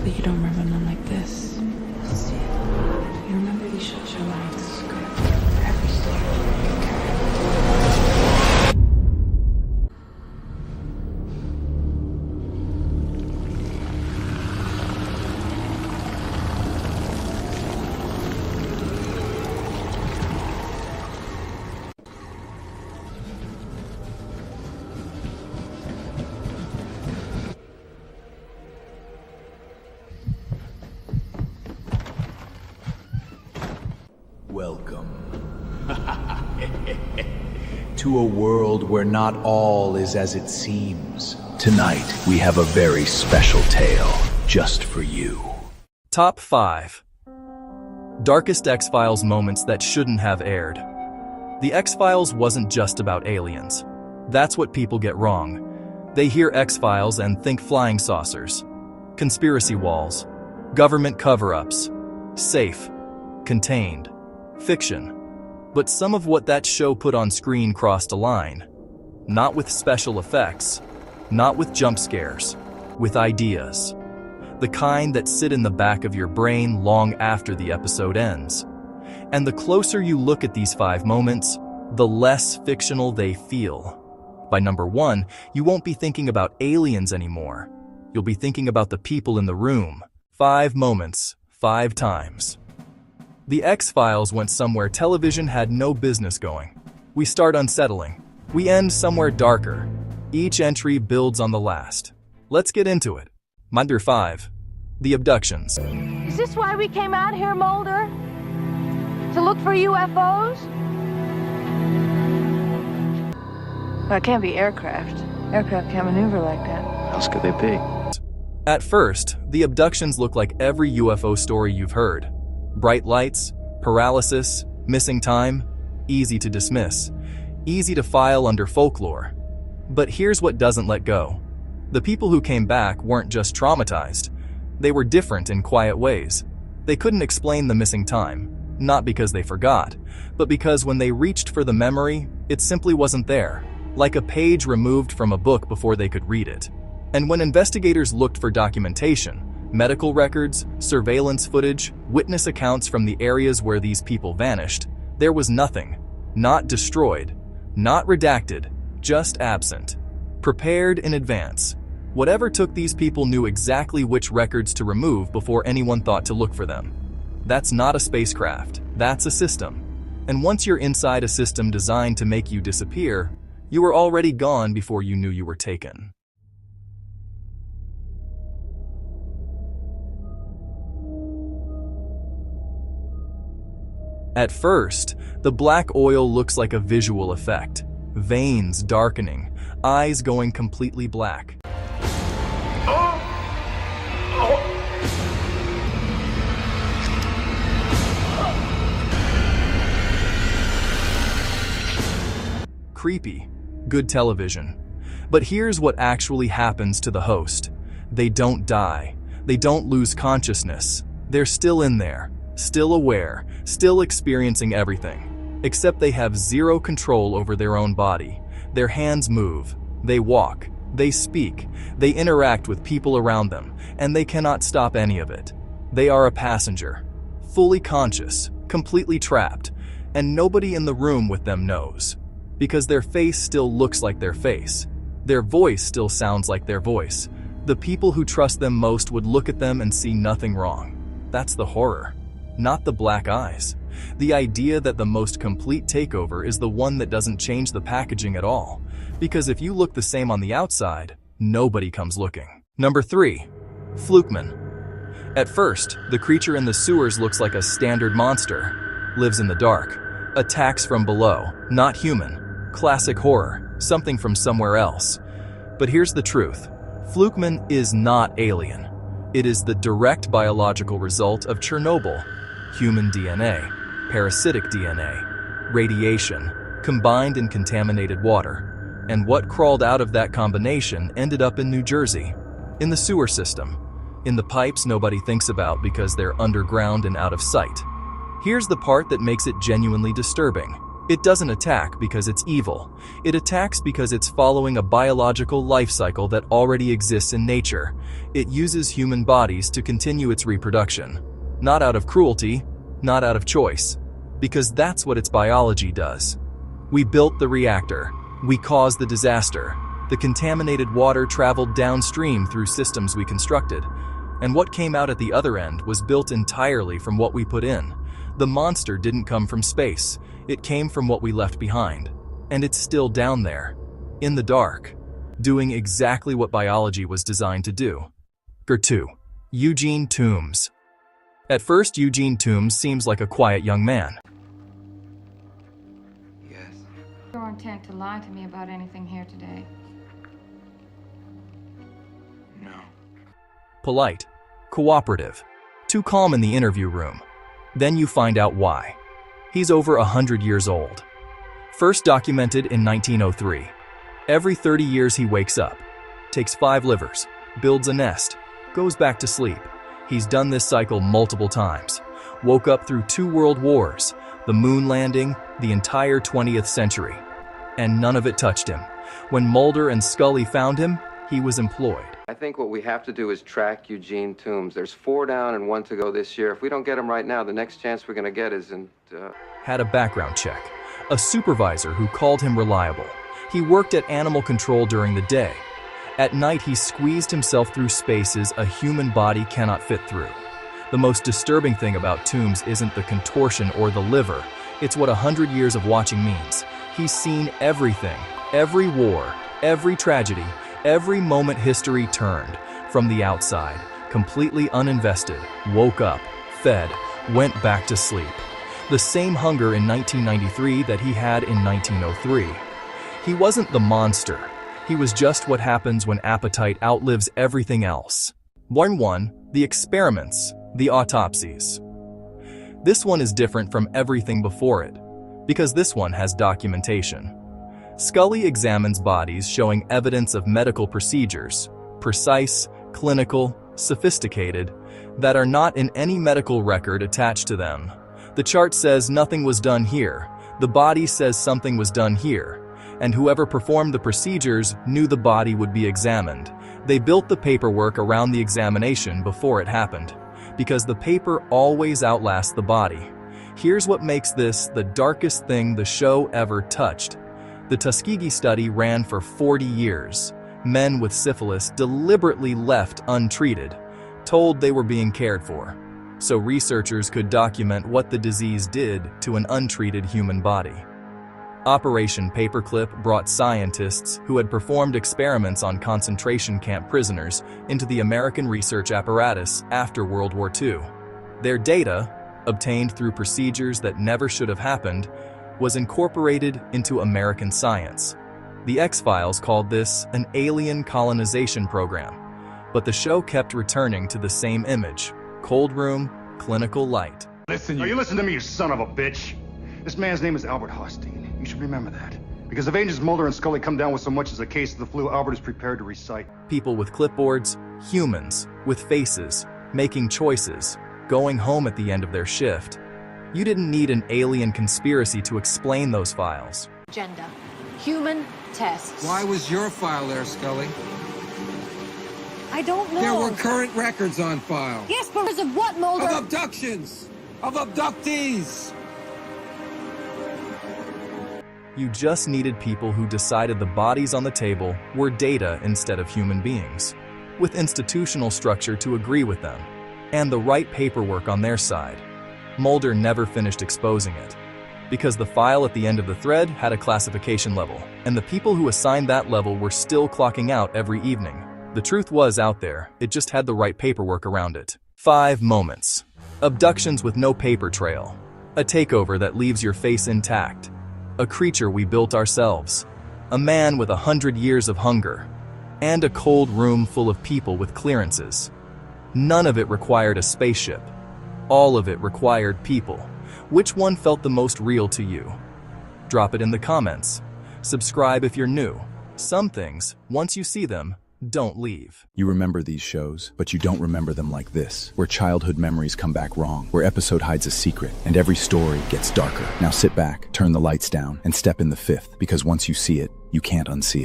But you don't remember none like this. Let's see. You remember these shots your life, the script, for every story. Welcome to a world where not all is as it seems. Tonight, we have a very special tale just for you. Top 5 Darkest X-Files moments that shouldn't have aired. The X-Files wasn't just about aliens. That's what people get wrong. They hear X-Files and think flying saucers, conspiracy walls, government cover-ups, safe, contained, fiction. But some of what that show put on screen crossed a line. Not with special effects, not with jump scares, with ideas. The kind that sit in the back of your brain long after the episode ends. And the closer you look at these 5 moments, the less fictional they feel. By number 1, you won't be thinking about aliens anymore. You'll be thinking about the people in the room. 5 moments, 5 times. The X-Files went somewhere television had no business going. We start unsettling. We end somewhere darker. Each entry builds on the last. Let's get into it. Number 5. The Abductions. Is this why we came out here, Mulder? To look for UFOs? Well, it can't be aircraft. Aircraft can't maneuver like that. How else could they be? At first, the abductions look like every UFO story you've heard. Bright lights, paralysis, missing time, easy to dismiss, easy to file under folklore. But here's what doesn't let go. The people who came back weren't just traumatized. They were different in quiet ways. They couldn't explain the missing time, not because they forgot, but because when they reached for the memory, it simply wasn't there, like a page removed from a book before they could read it. And when investigators looked for documentation, medical records, surveillance footage, witness accounts from the areas where these people vanished, there was nothing. Not destroyed, not redacted, just absent. Prepared in advance. Whatever took these people knew exactly which records to remove before anyone thought to look for them. That's not a spacecraft, that's a system. And once you're inside a system designed to make you disappear, you were already gone before you knew you were taken. At first, the black oil looks like a visual effect. Veins darkening, eyes going completely black. Creepy. Good television. But here's what actually happens to the host. They don't die. They don't lose consciousness. They're still in there. Still aware, still experiencing everything, except they have zero control over their own body. Their hands move, they walk, they speak, they interact with people around them, and they cannot stop any of it. They are a passenger, fully conscious, completely trapped, and nobody in the room with them knows, because their face still looks like their face. Their voice still sounds like their voice. The people who trust them most would look at them and see nothing wrong. That's the horror. Not the black eyes. The idea that the most complete takeover is the one that doesn't change the packaging at all. Because if you look the same on the outside, nobody comes looking. Number 3. Flukeman. At first, the creature in the sewers looks like a standard monster. Lives in the dark. Attacks from below. Not human. Classic horror. Something from somewhere else. But here's the truth. Flukeman is not alien. It is the direct biological result of Chernobyl. Human DNA, parasitic DNA, radiation, combined in contaminated water. And what crawled out of that combination ended up in New Jersey, in the sewer system, in the pipes nobody thinks about because they're underground and out of sight. Here's the part that makes it genuinely disturbing. It doesn't attack because it's evil. It attacks because it's following a biological life cycle that already exists in nature. It uses human bodies to continue its reproduction. Not out of cruelty, not out of choice. Because that's what its biology does. We built the reactor. We caused the disaster. The contaminated water traveled downstream through systems we constructed. And what came out at the other end was built entirely from what we put in. The monster didn't come from space. It came from what we left behind. And it's still down there, in the dark, doing exactly what biology was designed to do. 2. Eugene Tooms. At first, Eugene Tooms seems like a quiet young man. Yes. Your intent to lie to me about anything here today? No. Polite, cooperative, too calm in the interview room. Then you find out why. He's over 100 years old. First documented in 1903. Every 30 years he wakes up, takes 5 livers, builds a nest, goes back to sleep. He's done this cycle multiple times. Woke up through 2 world wars, the moon landing, the entire 20th century. And none of it touched him. When Mulder and Scully found him, he was employed. I think what we have to do is track Eugene Tooms. There's 4 down and 1 to go this year. If we don't get him right now, the next chance we're going to get is in... Had a background check. A supervisor who called him reliable. He worked at animal control during the day. At night, he squeezed himself through spaces a human body cannot fit through. The most disturbing thing about Tooms isn't the contortion or the liver. It's what 100 years of watching means. He's seen everything. Every war, every tragedy, every moment history turned. From the outside, completely uninvested, woke up, fed, went back to sleep. The same hunger in 1993 that he had in 1903. He wasn't the monster. He was just what happens when appetite outlives everything else. 1. The experiments, the autopsies. This one is different from everything before it, because this one has documentation. Scully examines bodies showing evidence of medical procedures, precise, clinical, sophisticated, that are not in any medical record attached to them. The chart says nothing was done here. The body says something was done here. And whoever performed the procedures knew the body would be examined. They built the paperwork around the examination before it happened, because the paper always outlasts the body. Here's what makes this the darkest thing the show ever touched. The Tuskegee study ran for 40 years. Men with syphilis deliberately left untreated, told they were being cared for, so researchers could document what the disease did to an untreated human body. Operation Paperclip brought scientists who had performed experiments on concentration camp prisoners into the American research apparatus after World War II. Their data, obtained through procedures that never should have happened, was incorporated into American science. The X-Files called this an alien colonization program, but the show kept returning to the same image: cold room, clinical light. Listen, you listen to me, you son of a bitch. This man's name is Albert Hostine. You should remember that. Because if Agents Mulder and Scully come down with so much as a case of the flu, Albert is prepared to recite. People with clipboards, humans with faces, making choices, going home at the end of their shift. You didn't need an alien conspiracy to explain those files. Agenda. Human tests. Why was your file there, Scully? I don't know. There were current records on file. Yes, but of what, Mulder? Of abductions! Of abductees! You just needed people who decided the bodies on the table were data instead of human beings, with institutional structure to agree with them, and the right paperwork on their side. Mulder never finished exposing it, because the file at the end of the thread had a classification level, and the people who assigned that level were still clocking out every evening. The truth was out there, it just had the right paperwork around it. 5 moments. Abductions with no paper trail. A takeover that leaves your face intact. A creature we built ourselves. A man with 100 years of hunger. And a cold room full of people with clearances. None of it required a spaceship. All of it required people. Which one felt the most real to you? Drop it in the comments. Subscribe if you're new. Some things, once you see them, don't leave. You remember these shows, but you don't remember them like this, where childhood memories come back wrong, where episode hides a secret, and every story gets darker. Now sit back, turn the lights down, and step in the fifth, because once you see it, you can't unsee it.